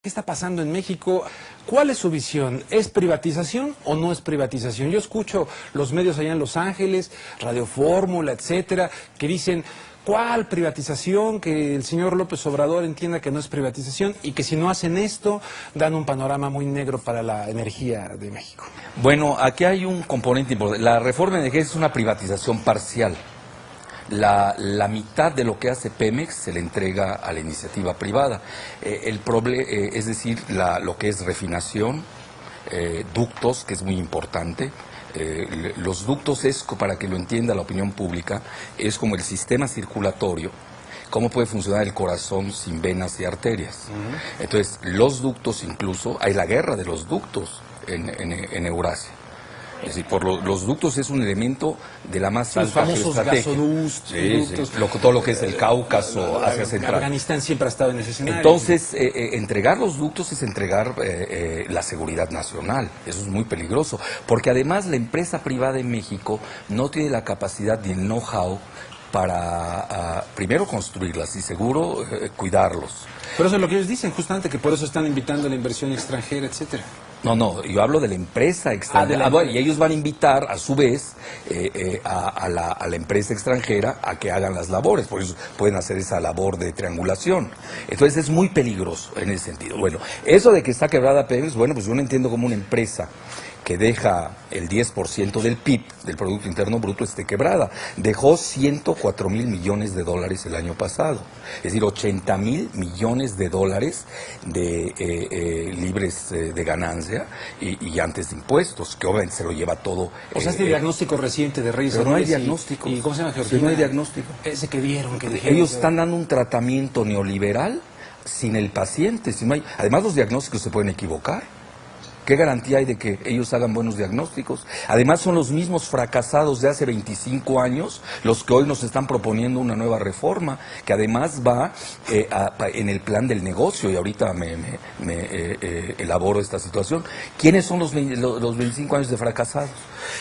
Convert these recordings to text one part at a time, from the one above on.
¿Qué está pasando en México? ¿Cuál es su visión? ¿Es privatización o no es privatización? Yo escucho los medios allá en Los Ángeles, Radio Fórmula, etcétera, que dicen, ¿cuál privatización? Que el señor López Obrador entienda que no es privatización y que si no hacen esto, dan un panorama muy negro para la energía de México. Bueno, aquí hay un componente importante. La reforma de energía es una privatización parcial. La mitad de lo que hace Pemex se le entrega a la iniciativa privada. Es decir, lo que es refinación, ductos, que es muy importante. Los ductos es, para que lo entienda la opinión pública, es como el sistema circulatorio. ¿Cómo puede funcionar el corazón sin venas y arterias? Entonces, los ductos incluso, hay la guerra de los ductos en Eurasia. Es decir, los ductos es un elemento de la más alta geoestrategia. Todo lo que es el Cáucaso, Asia Central. Afganistán siempre ha estado en ese escenario. Entonces, entregar los ductos es entregar la seguridad nacional. Eso es muy peligroso, porque además la empresa privada en México no tiene la capacidad ni el know-how para, primero, construirlas y, seguro, cuidarlos. Pero eso es lo que ellos dicen, justamente, que por eso están invitando a la inversión extranjera, etcétera. No, yo hablo de la empresa extranjera. Y ellos van a invitar, a su vez, a la empresa extranjera a que hagan las labores, por eso pueden hacer esa labor de triangulación. Entonces es muy peligroso en ese sentido. Bueno, eso de que está quebrada Pemex, bueno, pues yo lo entiendo como una empresa que deja el 10% del PIB, del Producto Interno Bruto, esté quebrada. Dejó 104,000 millones de dólares el año pasado. Es decir, 80,000 millones de dólares libres de ganancia y antes de impuestos, que obviamente se lo lleva todo. O sea, este diagnóstico reciente de Reyes. Pero no hay diagnóstico. ¿Y cómo se llama, Georgina? Sí, no hay diagnóstico. Ese que vieron, que dijeron. Ellos están dando un tratamiento neoliberal sin el paciente. Además, los diagnósticos se pueden equivocar. ¿Qué garantía hay de que ellos hagan buenos diagnósticos? Además, son los mismos fracasados de hace 25 años los que hoy nos están proponiendo una nueva reforma, que además va en el plan del negocio, y ahorita me elaboro esta situación. ¿Quiénes son los 25 años de fracasados?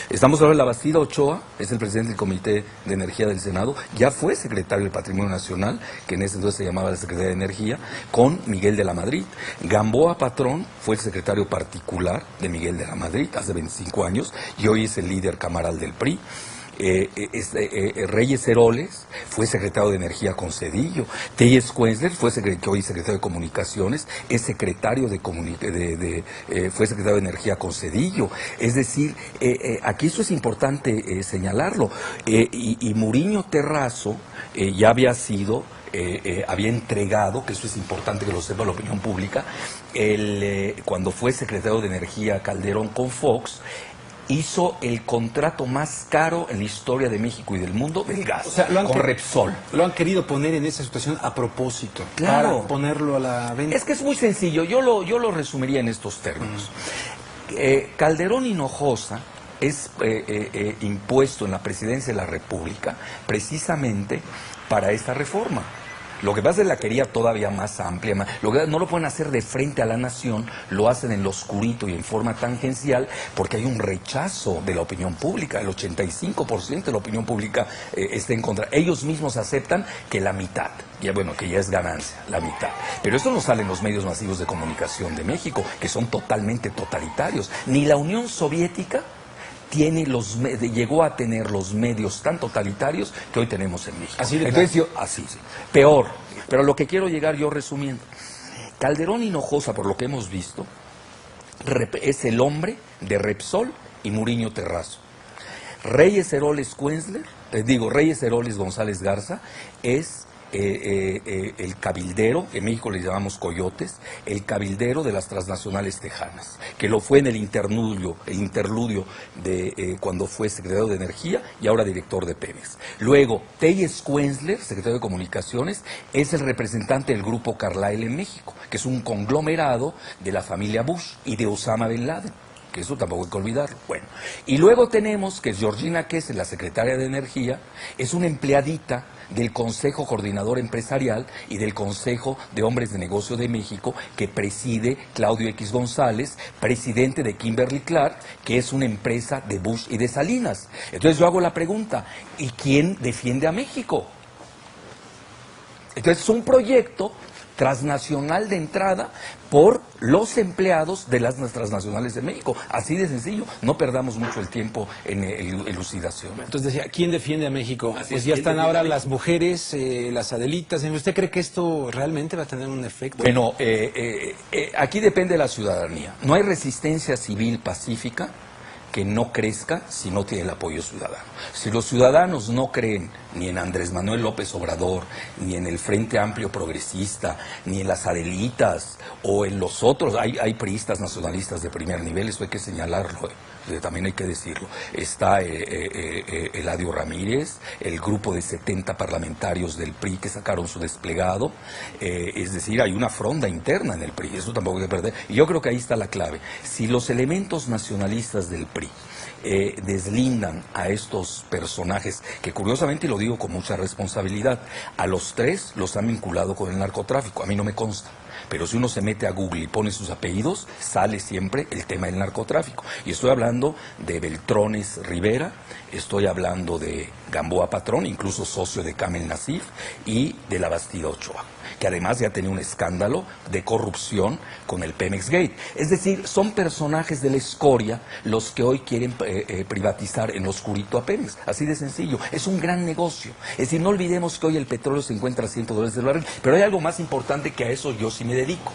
Estamos hablando de La Bastida Ochoa, es el presidente del Comité de Energía del Senado, ya fue secretario del Patrimonio Nacional, que en ese entonces se llamaba la Secretaría de Energía, con Miguel de la Madrid. Gamboa Patrón fue el secretario particular de Miguel de la Madrid hace 25 años, y hoy es el líder camaral del PRI. Reyes Heroles fue secretario de Energía con Zedillo. Telles Quenzler fue que hoy secretario de Comunicaciones, es secretario fue secretario de Energía con Zedillo. Es decir, aquí eso es importante señalarlo. Y Muriño Terrazo ya había sido, había entregado, que eso es importante que lo sepa la opinión pública, cuando fue secretario de Energía Calderón con Fox, hizo el contrato más caro en la historia de México y del mundo del gas, o sea, con Repsol. Lo han querido poner en esa situación a propósito, claro, para ponerlo a la venta. Es que es muy sencillo, yo lo resumiría en estos términos. Calderón Hinojosa es impuesto en la presidencia de la República precisamente para esta reforma. Lo que pasa es que la quería todavía más amplia, no lo pueden hacer de frente a la nación, lo hacen en lo oscurito y en forma tangencial, porque hay un rechazo de la opinión pública, el 85% de la opinión pública está en contra. Ellos mismos aceptan que la mitad, que ya es ganancia, la mitad. Pero esto no sale en los medios masivos de comunicación de México, que son totalmente totalitarios. Ni la Unión Soviética llegó a tener los medios tan totalitarios que hoy tenemos en México. Así sí. Peor. Pero lo que quiero llegar yo resumiendo. Calderón Hinojosa, por lo que hemos visto, es el hombre de Repsol y Muriño Terrazo. Reyes Heroles González Garza es el cabildero, en México le llamamos coyotes, el cabildero de las transnacionales tejanas, que lo fue en el interludio de cuando fue secretario de Energía y ahora director de Pemex. Luego, Telles Quenzler, secretario de Comunicaciones, es el representante del grupo Carlyle en México, que es un conglomerado de la familia Bush y de Osama Bin Laden, que eso tampoco hay que olvidarlo. Bueno, y luego tenemos que Georgina Kessler, la secretaria de Energía, es una empleadita del Consejo Coordinador Empresarial y del Consejo de Hombres de Negocio de México, que preside Claudio X González, presidente de Kimberly-Clark, que es una empresa de Bush y de Salinas. Entonces yo hago la pregunta, ¿y quién defiende a México? Entonces es un proyecto transnacional de entrada por los empleados de las transnacionales de México. Así de sencillo, no perdamos mucho el tiempo en elucidación. Entonces decía, ¿quién defiende a México? Pues ya están ahora las mujeres, las Adelitas. ¿Usted cree que esto realmente va a tener un efecto? Bueno, aquí depende de la ciudadanía. No hay resistencia civil pacífica que no crezca si no tiene el apoyo ciudadano. Si los ciudadanos no creen ni en Andrés Manuel López Obrador, ni en el Frente Amplio Progresista, ni en las Adelitas, o en los otros, hay priistas nacionalistas de primer nivel, eso hay que señalarlo, también hay que decirlo. Está Eladio Ramírez, el grupo de 70 parlamentarios del PRI que sacaron su desplegado, es decir, hay una fronda interna en el PRI, eso tampoco hay que perder, y yo creo que ahí está la clave. Si los elementos nacionalistas del PRI deslindan a estos personajes, que curiosamente, y lo digo con mucha responsabilidad, a los tres los han vinculado con el narcotráfico, a mí no me consta. Pero si uno se mete a Google y pone sus apellidos, sale siempre el tema del narcotráfico. Y estoy hablando de Beltrones Rivera, estoy hablando de Gamboa Patrón, incluso socio de Kamel Nasif, y de la Bastida Ochoa, que además ya tenía un escándalo de corrupción con el Pemex Gate. Es decir, son personajes de la escoria los que hoy quieren privatizar en lo oscurito a Pemex. Así de sencillo. Es un gran negocio. Es decir, no olvidemos que hoy el petróleo se encuentra a $100 el barril, pero hay algo más importante que a eso yo sí me dedico.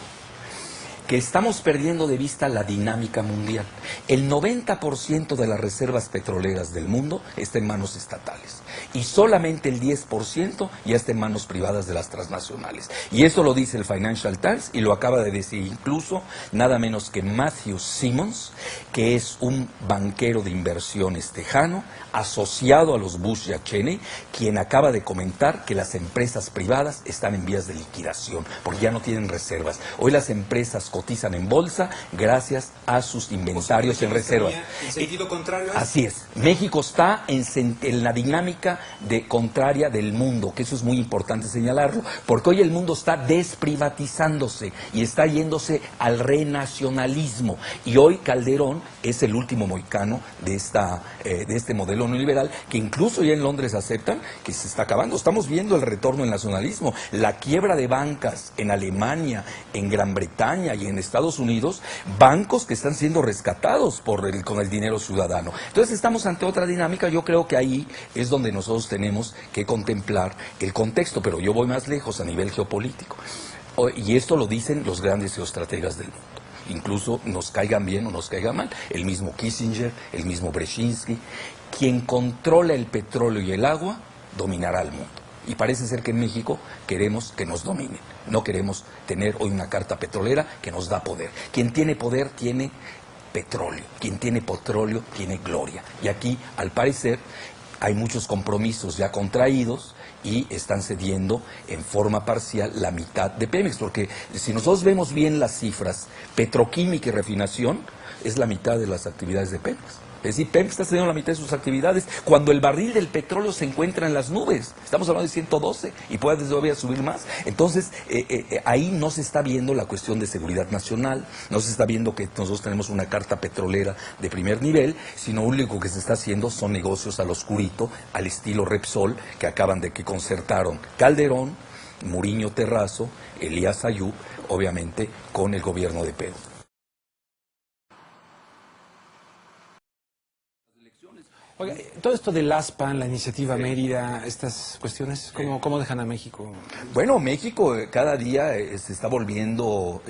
Que estamos perdiendo de vista la dinámica mundial. El 90% de las reservas petroleras del mundo está en manos estatales y solamente el 10% ya está en manos privadas de las transnacionales. Y eso lo dice el Financial Times y lo acaba de decir incluso nada menos que Matthew Simmons, que es un banquero de inversiones tejano asociado a los Bush y a Cheney, quien acaba de comentar que las empresas privadas están en vías de liquidación porque ya no tienen reservas. Hoy las empresas cotizan en bolsa gracias a sus inventarios en reservas. ¿En sentido contrario? Así es. México está en la dinámica contraria del mundo, que eso es muy importante señalarlo, porque hoy el mundo está desprivatizándose y está yéndose al renacionalismo. Y hoy Calderón es el último mohicano de este modelo neoliberal, que incluso ya en Londres aceptan que se está acabando. Estamos viendo el retorno del nacionalismo, la quiebra de bancas en Alemania, en Gran Bretaña y en Estados Unidos, bancos que están siendo rescatados con el dinero ciudadano. Entonces estamos ante otra dinámica. Yo creo que ahí es donde nosotros tenemos que contemplar el contexto, pero yo voy más lejos a nivel geopolítico. Y esto lo dicen los grandes geoestrategas del mundo. Incluso nos caigan bien o nos caigan mal. El mismo Kissinger, el mismo Brzezinski. Quien controla el petróleo y el agua dominará al mundo. Y parece ser que en México queremos que nos dominen. No queremos tener hoy una carta petrolera que nos da poder. Quien tiene poder tiene petróleo. Quien tiene petróleo tiene gloria. Y aquí, al parecer, hay muchos compromisos ya contraídos y están cediendo en forma parcial la mitad de Pemex. Porque si nosotros vemos bien las cifras, petroquímica y refinación es la mitad de las actividades de Pemex. Es decir, Pemex está cediendo la mitad de sus actividades cuando el barril del petróleo se encuentra en las nubes. Estamos hablando de 112 y puede todavía subir más. Entonces, ahí no se está viendo la cuestión de seguridad nacional, no se está viendo que nosotros tenemos una carta petrolera de primer nivel, sino lo único que se está haciendo son negocios al oscurito, al estilo Repsol, que concertaron Calderón, Muriño Terrazo, Elías Ayub, obviamente con el gobierno de Pedro. Oiga, todo esto del ASPAN, la iniciativa Mérida, estas cuestiones, ¿cómo dejan a México? Bueno, México cada día se está volviendo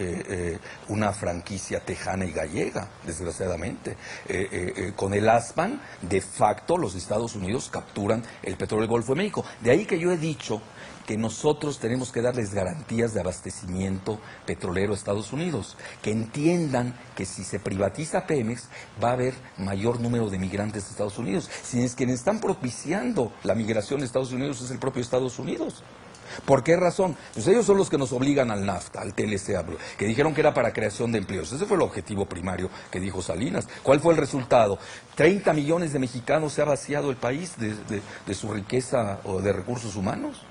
una franquicia tejana y gallega, desgraciadamente. Con el ASPAN, de facto, los Estados Unidos capturan el petróleo del Golfo de México. De ahí que yo he dicho que nosotros tenemos que darles garantías de abastecimiento petrolero a Estados Unidos, que entiendan que si se privatiza Pemex va a haber mayor número de migrantes de Estados Unidos. Si es quienes están propiciando la migración de Estados Unidos es el propio Estados Unidos. ¿Por qué razón? Pues ellos son los que nos obligan al NAFTA, al TLC, que dijeron que era para creación de empleos. Ese fue el objetivo primario que dijo Salinas. ¿Cuál fue el resultado? 30 millones de mexicanos se ha vaciado el país de su riqueza o de recursos humanos.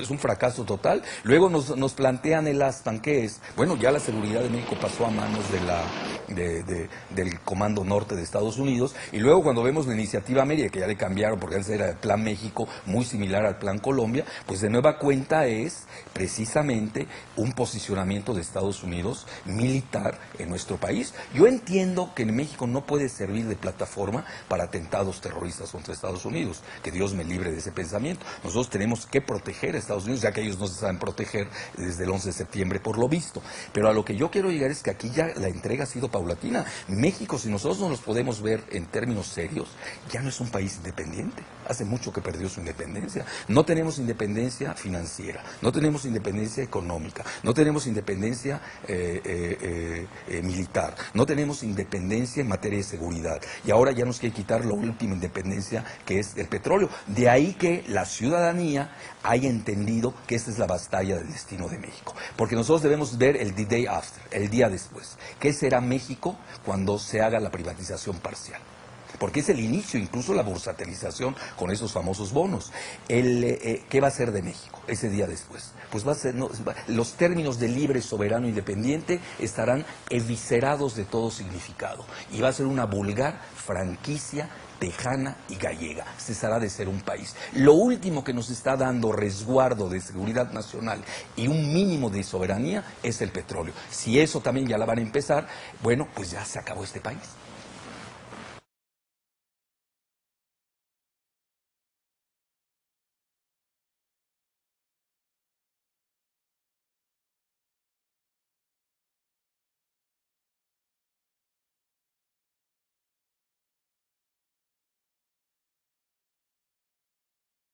Es un fracaso total. Luego nos plantean el ASTAN, ¿qué es? Bueno, ya la seguridad de México pasó a manos del Comando Norte de Estados Unidos, y luego cuando vemos la iniciativa Mérida, que ya le cambiaron porque antes era el Plan México, muy similar al Plan Colombia, pues de nueva cuenta es precisamente un posicionamiento de Estados Unidos militar en nuestro país. Yo entiendo que en México no puede servir de plataforma para atentados terroristas contra Estados Unidos, que Dios me libre de ese pensamiento. Nosotros tenemos que proteger a Estados Unidos, ya que ellos no se saben proteger desde el 11 de septiembre por lo visto. Pero a lo que yo quiero llegar es que aquí ya la entrega ha sido paulatina. México, si nosotros no los podemos ver en términos serios, ya no es un país independiente. Hace mucho que perdió su independencia. No tenemos independencia financiera, no tenemos independencia económica, no tenemos independencia militar, no tenemos independencia en materia de seguridad. Y ahora ya nos quiere quitar la última independencia, que es el petróleo. De ahí que la ciudadanía haya entendido que esta es la batalla del destino de México. Porque nosotros debemos ver el the day after, el día después. ¿Qué será México cuando se haga la privatización parcial? Porque es el inicio, incluso la bursatilización con esos famosos bonos. ¿Qué va a ser de México ese día después? Pues va a ser, los términos de libre, soberano, independiente estarán eviscerados de todo significado. Y va a ser una vulgar franquicia tejana y gallega. Cesará de ser un país. Lo último que nos está dando resguardo de seguridad nacional y un mínimo de soberanía es el petróleo. Si eso también ya la van a empezar, bueno, pues ya se acabó este país.